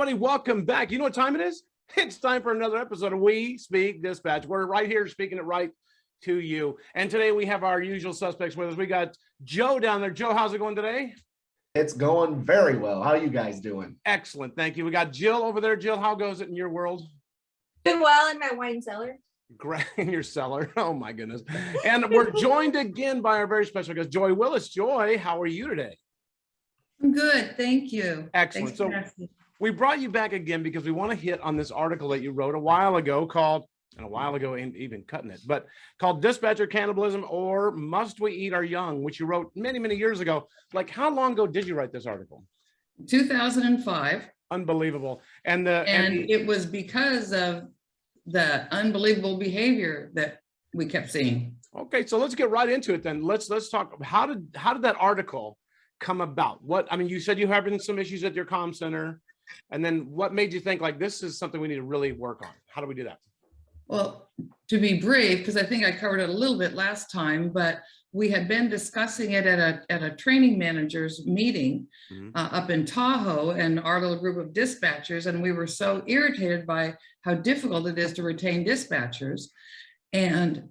everybody, welcome back. You know what time it is? It's time for another episode of We Speak Dispatch. We're right here speaking it right to you. And today we have our usual suspects with us. We got Joe down there. Joe, how's it going today? It's going very well. How are you guys doing? Excellent. Thank you. We got Jill over there. Jill, how goes it in your world? Doing well in my wine cellar. Great. In your cellar. Oh, my goodness. And we're joined again by our very special guest, Joy Willis. Joy, how are you today? I'm good. Thank you. Excellent. So we brought you back again because we want to hit on this article that you wrote a while ago called, and a while ago, ain't even cutting it, but called Dispatcher Cannibalism or Must We Eat Our Young, which you wrote many, many years ago. Like, how long ago did you write this article? 2005. Unbelievable. And it was because of the unbelievable behavior that we kept seeing. Okay, so let's get right into it then. Let's talk. How did that article come about? You said you were having some issues at your comm center, and then what made you think like this is something we need to really work on? How do we do that? Well, to be brief, because I think I covered it a little bit last time, but we had been discussing it at a training managers meeting up in Tahoe, and our little group of dispatchers, and we were so irritated by how difficult it is to retain dispatchers. And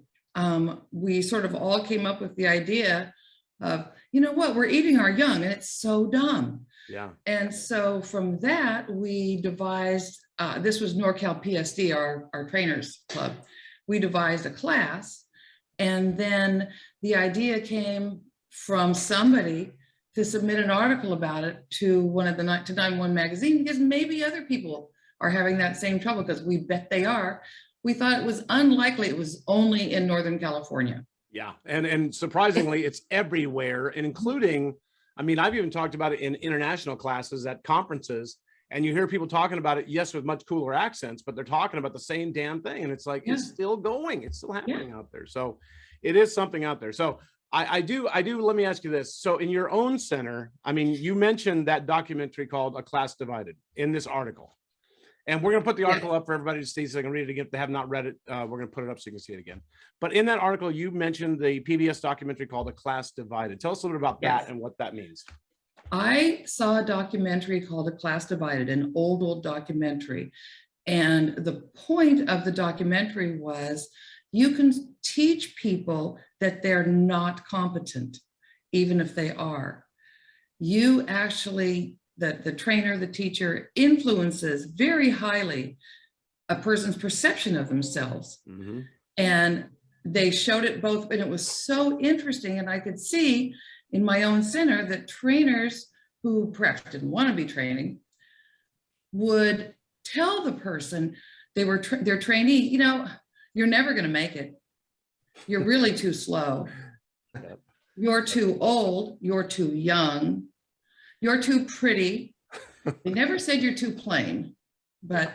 we sort of all came up with the idea of, you know what, we're eating our young, and it's so dumb. Yeah. And so from that, we devised, this was NorCal PSD, our trainers club. We devised a class, and then the idea came from somebody to submit an article about it to one of the 911 magazine, because maybe other people are having that same trouble, because we bet they are. We thought it was unlikely it was only in Northern California. Yeah, and surprisingly, it's everywhere, and including, I've even talked about it in international classes at conferences, and you hear people talking about it, yes, with much cooler accents, but they're talking about the same damn thing, and it's like, it's still going, it's still happening out there. So it is something out there. So I do, let me ask you this. So in your own center, you mentioned that documentary called A Class Divided in this article. And we're going to put the article up for everybody to see so they can read it again. If they have not read it, we're going to put it up so you can see it again. But in that article, you mentioned the PBS documentary called A Class Divided. Tell us a little bit about that and what that means. I saw a documentary called A Class Divided, an old documentary. And the point of the documentary was you can teach people that they're not competent, even if they are. You actually, the trainer, the teacher influences very highly a person's perception of themselves. Mm-hmm. And they showed it both, and it was so interesting. And I could see in my own center that trainers who perhaps didn't want to be training would tell the person their trainee, you're never going to make it. You're really too slow. You're too old. You're too young. You're too pretty. They never said you're too plain, but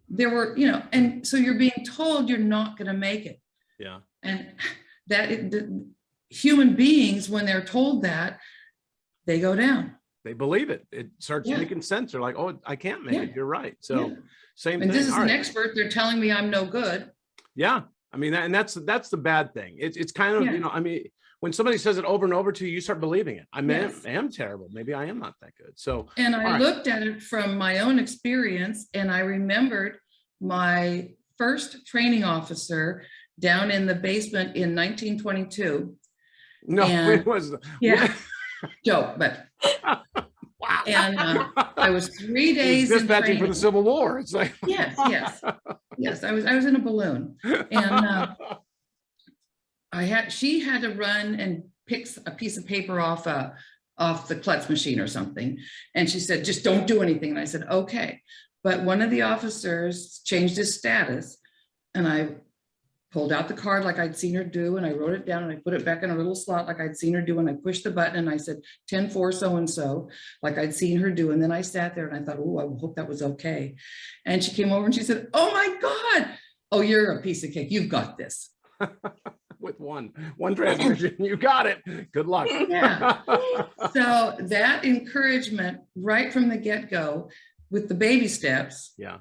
there were, and so you're being told you're not going to make it. Yeah. And human beings, when they're told that, they go down. They believe it. It starts making sense. They're like, oh, I can't make it. You're right. So same thing. And this is an expert. They're telling me I'm no good. Yeah. And that's the bad thing. It's kind of, when somebody says it over and over to you, you start believing it. I am terrible. Maybe I am not that good. So, and I looked at it from my own experience, and I remembered my first training officer down in the basement in 1922. No, it was joke, but wow. And I was 3 days dispatching for the Civil War. It's like yes. I was in a balloon, and she had to run and pick a piece of paper off the klutz machine or something, and she said, "Just don't do anything." And I said, "Okay." But one of the officers changed his status, and I pulled out the card like I'd seen her do, and I wrote it down, and I put it back in a little slot like I'd seen her do, and I pushed the button, and I said 10-4 so-and-so like I'd seen her do. And then I sat there and I thought, oh, I hope that was okay. And she came over and she said, "Oh my God, oh, you're a piece of cake. You've got this." With one transmission, you got it. Good luck. Yeah. So that encouragement right from the get-go with the baby steps. Yeah.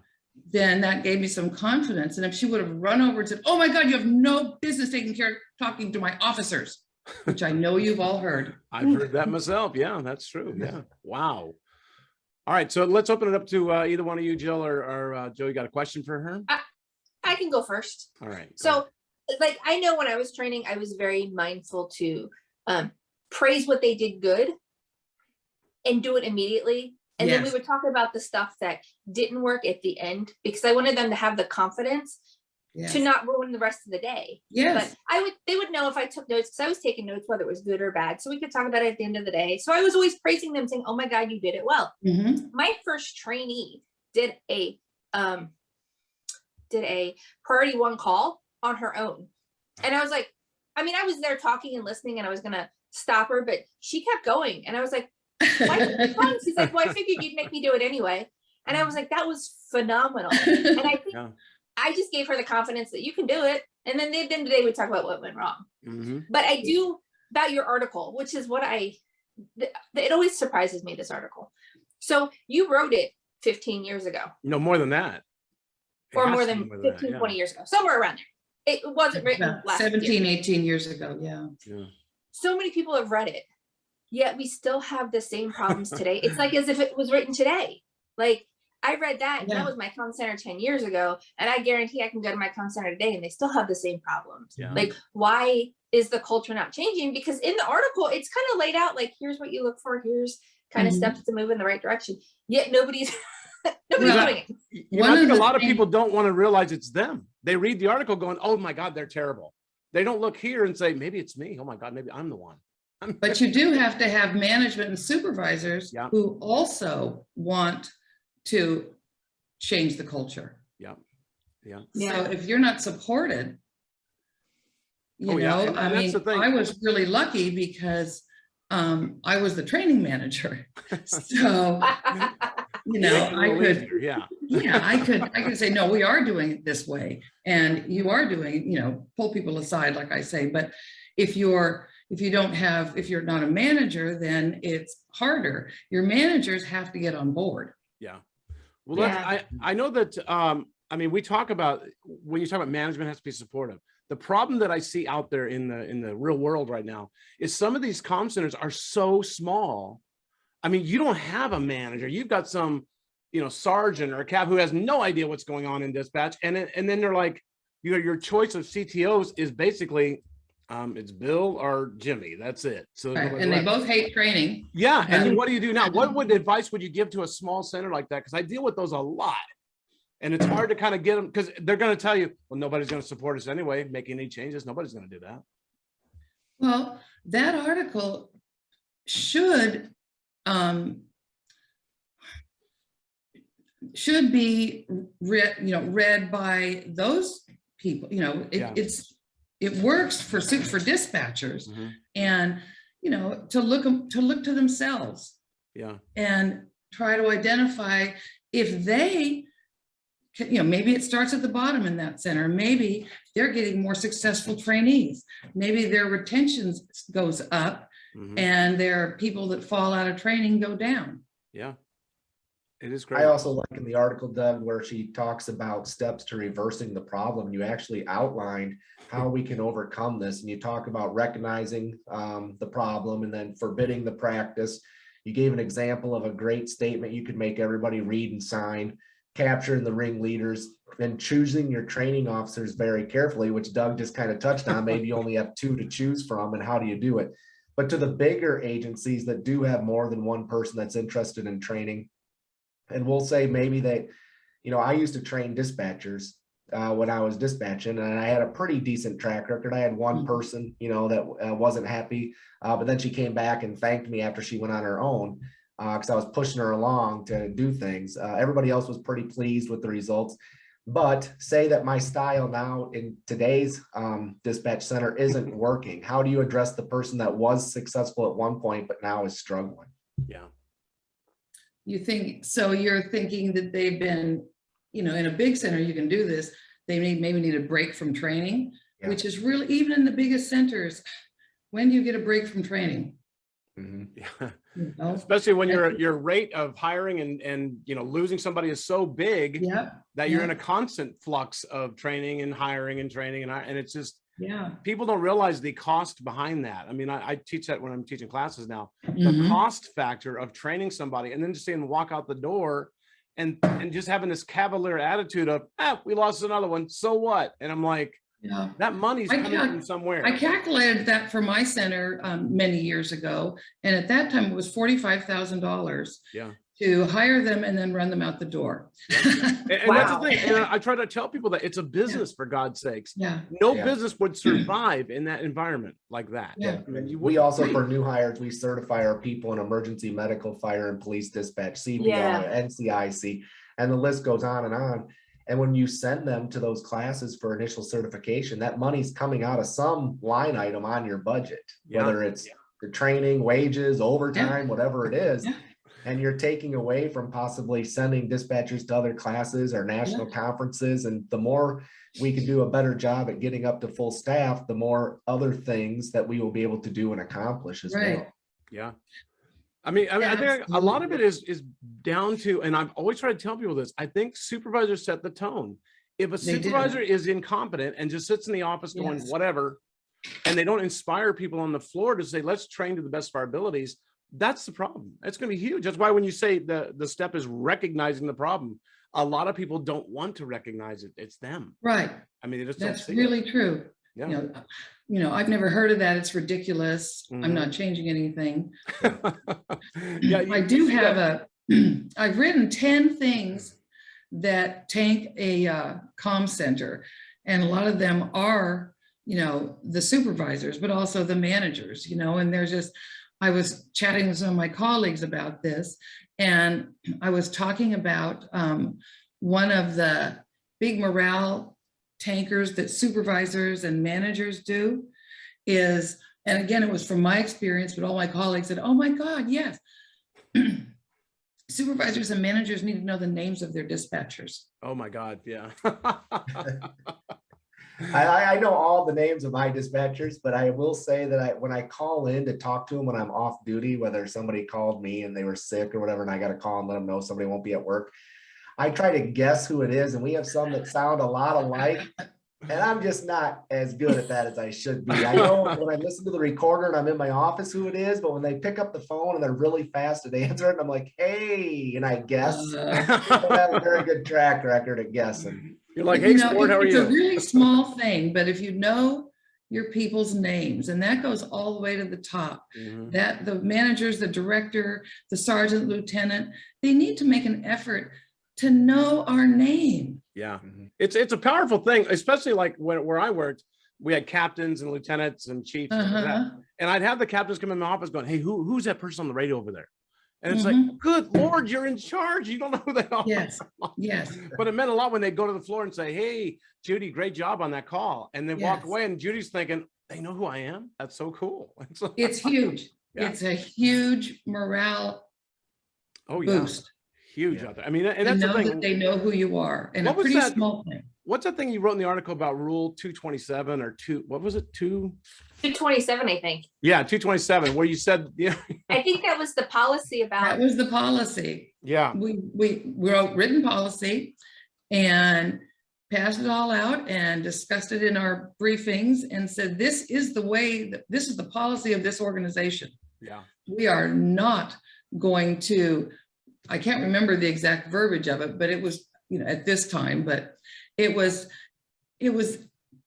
Then that gave me some confidence. And if she would have run over and said, "Oh my God, you have no business talking to my officers," which I know you've all heard. I've heard that myself. Yeah, that's true. Yeah. Wow. All right, so let's open it up to either one of you, Jill or Joe. You got a question for her? I can go first. All right. So, like, I know when I was training, I was very mindful to praise what they did good and do it immediately. And then we Yes. would talk about the stuff that didn't work at the end, because I wanted them to have the confidence Yes. to not ruin the rest of the day. Yes. But they would know if I took notes, because I was taking notes, whether it was good or bad. So we could talk about it at the end of the day. So I was always praising them, saying, oh my God, you did it well. Mhm. My first trainee did a priority one call on her own. And I was like, I mean, I was there talking and listening, and I was gonna stop her, but she kept going. And I was like, why did you keep going? She's like, well, I figured you'd make me do it anyway. And I was like, that was phenomenal. And I think Yeah. I just gave her the confidence that you can do it. And then at the end of the day, we talk about what went wrong. Mm-hmm. But I do, about your article, which is what it always surprises me, this article. So you wrote it 15 years ago. No, more than that. It Or has more to be than more 15, that, 20 years ago, somewhere around there. It wasn't written About last 17, year. 18 years ago. Yeah. Yeah. So many people have read it, yet we still have the same problems today. It's like as if it was written today. Like, I read that, and Yeah. that was my comm center 10 years ago, and I guarantee I can go to my comm center today and they still have the same problems. Yeah. Like, why is the culture not changing? Because in the article, it's kind of laid out, like, here's what you look for, here's kind of Mhm. steps to move in the right direction. Yet nobody's Well, doing it. You know, One I of think a the lot of things- people don't want to realize it's them. They read the article going, oh my God, they're terrible. They don't look here and say, maybe it's me. Oh my God, maybe I'm the one. But you do have to have management and supervisors Yeah. who also want to change the culture. Yeah. Yeah. Yeah. So if you're not supported, you Oh, yeah, know, and I that's mean, the thing. I was really lucky because I was the training manager. So, you know, Make it a I little could, easier, yeah. yeah, I could say, no, we are doing it this way. And you are doing it, you know, pull people aside, like I say. But if you're not a manager, then it's harder. Your managers have to get on board. Yeah. Well, I know that, I mean, we talk about, when you talk about management has to be supportive. The problem that I see out there in the real world right now is some of these comm centers are so small. I mean, you don't have a manager. You've got some, you know, sergeant or a cab who has no idea what's going on in dispatch. And then they're like, you know, your choice of CTOs is basically, it's Bill or Jimmy. That's it. So Right. And they both hate training. yeah. And then And- what do you do now? What advice would you give to a small center like that? Because I deal with those a lot. And it's hard to kind of get them, because they're going to tell you, well, nobody's going to support us anyway, make any changes. Nobody's going to do that. Well, that article should be read by those people. You know, Yeah. it works for dispatchers, Mhm. and you know, to look to themselves Yeah. and try to identify if they can, you know, maybe it starts at the bottom in that center. Maybe they're getting more successful trainees. Maybe their retention goes up, Mhm. and their people that fall out of training go down. Yeah. It is great. I also like in the article, Doug, where she talks about steps to reversing the problem. You actually outlined how we can overcome this. And you talk about recognizing the problem and then forbidding the practice. You gave an example of a great statement you could make everybody read and sign, capturing the ringleaders, and choosing your training officers very carefully, which Doug just kind of touched on. Maybe you only have 2 to choose from, and how do you do it? But to the bigger agencies that do have more than one person that's interested in training, and we'll say maybe that, you know, I used to train dispatchers when I was dispatching, and I had a pretty decent track record. I had one person, you know, that wasn't happy, but then she came back and thanked me after she went on her own, because I was pushing her along to do things. Everybody else was pretty pleased with the results. But say that my style now in today's dispatch center isn't working. How do you address the person that was successful at one point but now is struggling? Yeah. You think, so you're thinking that they've been, you know, in a big center, you can do this. They maybe need a break from training, Yeah. which is really, even in the biggest centers, when do you get a break from training? Mhm. Yeah. You know? Especially when your rate of hiring and you know, losing somebody is so big Yeah. that you're Yeah. in a constant flux of training and hiring and training. And it's just, Yeah. people don't realize the cost behind that. I mean, I teach that when I'm teaching classes now, the Mhm. cost factor of training somebody and then just seeing them walk out the door and just having this cavalier attitude of, we lost another one. So what? And I'm like, Yeah. that money's I coming can't- from somewhere. I calculated that for my center many years ago. And at that time it was $45,000 Yeah. to hire them and then run them out the door. And that's the Wow. thing. And I try to tell people that it's a business, for God's sakes. Yeah. No Yeah. business would survive in that environment like that. Yeah. I mean, you We wouldn't. also, for new hires, we certify our people in emergency medical, fire and police dispatch, CPR, NCIC, and the list goes on and on. And when you send them to those classes for initial certification, that money's coming out of some line item on your budget, Yeah. whether it's the training, wages, overtime, whatever it is. Yeah. And you're taking away from possibly sending dispatchers to other classes or national conferences. And the more we can do a better job at getting up to full staff, the more other things that we will be able to do and accomplish as Right. well. Yeah. I mean, I think a lot of it is down to, and I've always tried to tell people this, I think supervisors set the tone. If a They do. supervisor is incompetent and just sits in the office going, Yes. whatever, and they don't inspire people on the floor to say, let's train to the best of our abilities, that's the problem. It's going to be huge. That's why when you say the step is recognizing the problem, a lot of people don't want to recognize it. It's them. Right. I mean, they just don't That's see really it. true. Yeah. I've never heard of that. It's ridiculous. Mhm. I'm not changing anything. Yeah, I do have I've written 10 things that tank a comm center. And a lot of them are, the supervisors, but also the managers, and I was chatting with some of my colleagues about this, and I was talking about one of the big morale tankers that supervisors and managers do is, and again, it was from my experience, but all my colleagues said, oh my God, yes. Supervisors and managers need to know the names of their dispatchers. Oh my God. Yeah. I know all the names of my dispatchers, but I will say that when I call in to talk to them when I'm off duty, whether somebody called me and they were sick or whatever, and I got to call and let them know somebody won't be at work, I try to guess who it is. And we have some that sound a lot alike. And I'm just not as good at that as I should be. I know when I listen to the recorder and I'm in my office who it is, but when they pick up the phone and they're really fast at answering, I'm like, hey, and I guess. I don't have a very good track record at guessing. You're like, hey, sport, how are it's you? a really small thing, but if you know your people's names, and that goes all the way to the top, Mhm. that the managers, the director, the sergeant, lieutenant, they need to make an effort to know our name. Yeah. Mhm. It's a powerful thing, especially like where I worked, we had captains and lieutenants and chiefs and stuff like that. And I'd have the captains come in my office going, hey, who's that person on the radio over there? And it's like, good Lord, you're in charge. You don't know who they are. Yes, yes, But it meant a lot when they go to the floor and say, hey, Judy, great job on that call. And they walk Yes. away and Judy's thinking, they know who I am. That's so cool. it's huge. Yeah. It's a huge morale Oh yeah. boost. Huge Yeah. out there. I mean, and To that's the know thing. that they know who you are, and a What was pretty that? small thing. What's that thing you wrote in the article about Rule 227 or what was it? 227, I think. Yeah, 227, where you said, yeah, I think that was the policy That about, was the policy. yeah, We wrote written policy and passed it all out and discussed it in our briefings and said, this is the policy of this organization. yeah. We are not going to, I can't remember the exact verbiage of it, but it was, at this time, but it was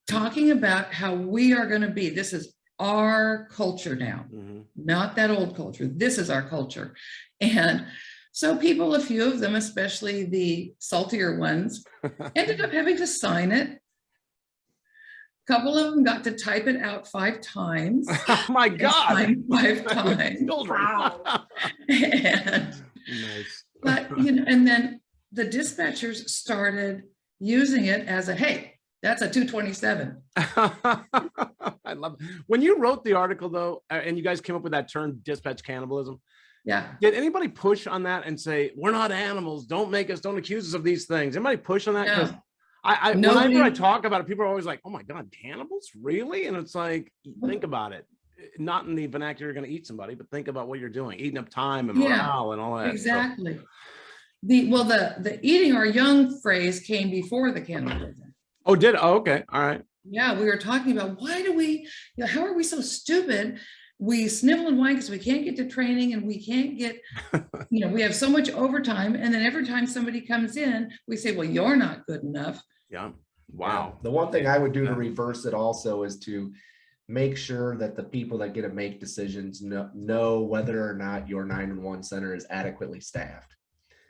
talking about how we are going to be. This is our culture now, Mhm. not that old culture. This is our culture. And so people, a few of them, especially the saltier ones, ended up having to sign it. A couple of them got to type it out 5 times. Oh my and God. sign 5 times. Children. Wow. And, Nice. but, and then the dispatchers started using it as hey, that's a 227. I love it. When you wrote the article though, and you guys came up with that term dispatch cannibalism, Yeah. did anybody push on that and say, we're not animals, don't accuse us of these things? Anybody push on that? Because Nobody- whenever I talk about it, people are always like, oh my God, cannibals, really? And it's like, think about it. Not in the vernacular, you're going to eat somebody, but think about what you're doing, eating up time and Yeah, morale and all that. So, Exactly. The eating our young phrase came before the cannibalism. oh, okay. All right. Yeah, we were talking about why do we, how are we so stupid? We snivel and whine because we can't get to training and we can't get, we have so much overtime. And then every time somebody comes in, we say, well, you're not good enough. Yeah. Wow. The one thing I would do to reverse it also is to make sure that the people that get to make decisions know whether or not your 911 center is adequately staffed.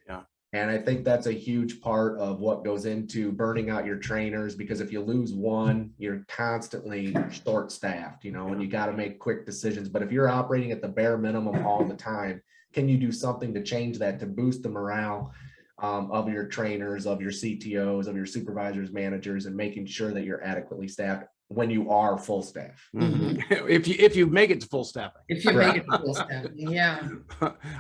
Yeah. And I think that's a huge part of what goes into burning out your trainers, because if you lose one, you're constantly short staffed, and you got to make quick decisions. But if you're operating at the bare minimum all the time, can you do something to change that, to boost the morale of your trainers, of your CTOs, of your supervisors, managers, and making sure that you're adequately staffed when you are full staff? Mm-hmm. If you make it to full staffing. If you make it to full staffing, yeah.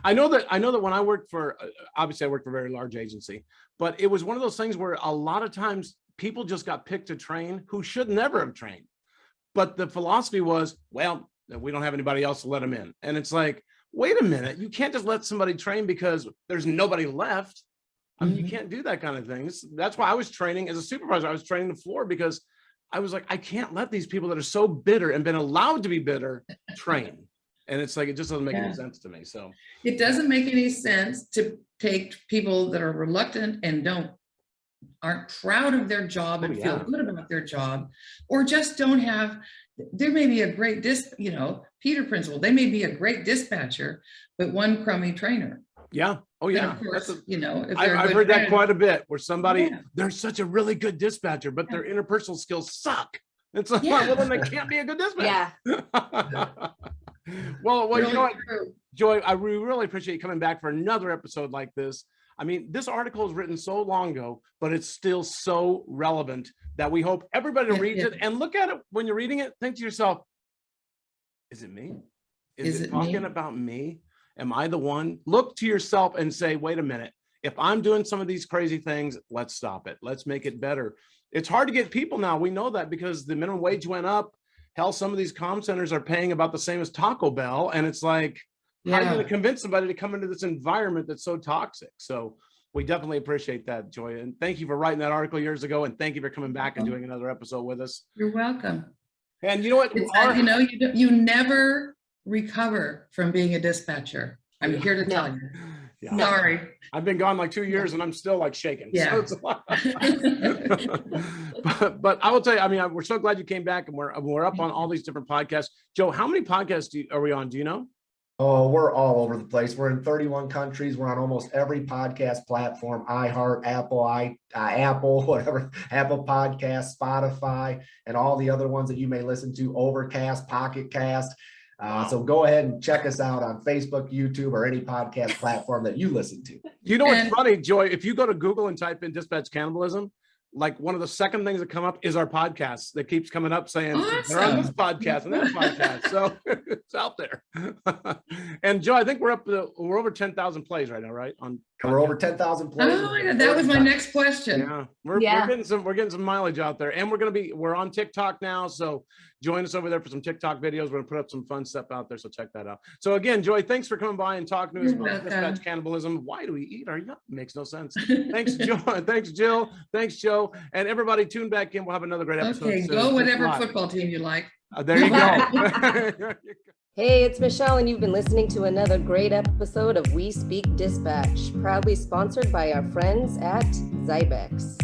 I know that when I worked for, obviously I worked for a very large agency, but it was one of those things where a lot of times people just got picked to train who should never have trained. But the philosophy was, well, we don't have anybody else to let them in. And it's like, wait a minute, you can't just let somebody train because there's nobody left. I mean, you can't do that kind of thing. That's why I was training as a supervisor. I was training the floor because I was like, I can't let these people that are so bitter and been allowed to be bitter train. And it's like, it just doesn't make any sense to me. So it doesn't make any sense to take people that are reluctant and aren't proud of their job and feel good about their job, or just don't have, there may be a great Peter principle, they may be a great dispatcher, but one crummy trainer. Yeah. Oh yeah. Of course, I've heard that quite a bit, where somebody, they're such a really good dispatcher, but their interpersonal skills suck. It's like, well, then they can't be a good dispatcher. Yeah. well, Really you know what, true. Joy, I really appreciate you coming back for another episode like this. I mean, this article was written so long ago, but it's still so relevant that we hope everybody reads it and look at it when you're reading it. Think to yourself, is it me? Is it talking about me? Am I the one? Look to yourself and say, wait a minute. If I'm doing some of these crazy things, let's stop it. Let's make it better. It's hard to get people now. We know that because the minimum wage went up. Hell, some of these comm centers are paying about the same as Taco Bell. And it's like, how are you going to convince somebody to come into this environment that's so toxic? So we definitely appreciate that, Joy. And thank you for writing that article years ago. And thank you for coming back and doing another episode with us. You're welcome. And you know what? You never recover from being a dispatcher. I'm here to tell you. Yeah. Sorry. I've been gone like 2 years and I'm still like shaking. Yeah. So but I will tell you, I mean, we're so glad you came back, and we're up on all these different podcasts. Joe, how many podcasts are we on? Do you know? Oh, we're all over the place. We're in 31 countries. We're on almost every podcast platform: iHeart, Apple, whatever, Apple Podcasts, Spotify, and all the other ones that you may listen to, Overcast, Pocket Cast. So go ahead and check us out on Facebook, YouTube, or any podcast platform that you listen to. You know what's funny, Joy? If you go to Google and type in Dispatch Cannibalism, like one of the second things that come up is our podcast that keeps coming up saying they're on this podcast and that podcast. So it's out there. And Joy, I think we're over 10,000 plays right now, right? We're over 10,000 plays. Oh my God, that was my next question. Yeah, we're getting some mileage out there, and we're on TikTok now. So join us over there for some TikTok videos. We're gonna put up some fun stuff out there. So check that out. So again, Joy, thanks for coming by and talking to us about Dispatch Cannibalism. Why do we eat our young? Makes no sense. Thanks, Joy. Thanks, Jill. Thanks, Joe. And everybody tune back in. We'll have another great episode. Okay, go whatever football team you like. There you go. Hey, it's Michelle, and you've been listening to another great episode of We Speak Dispatch, proudly sponsored by our friends at Zybex.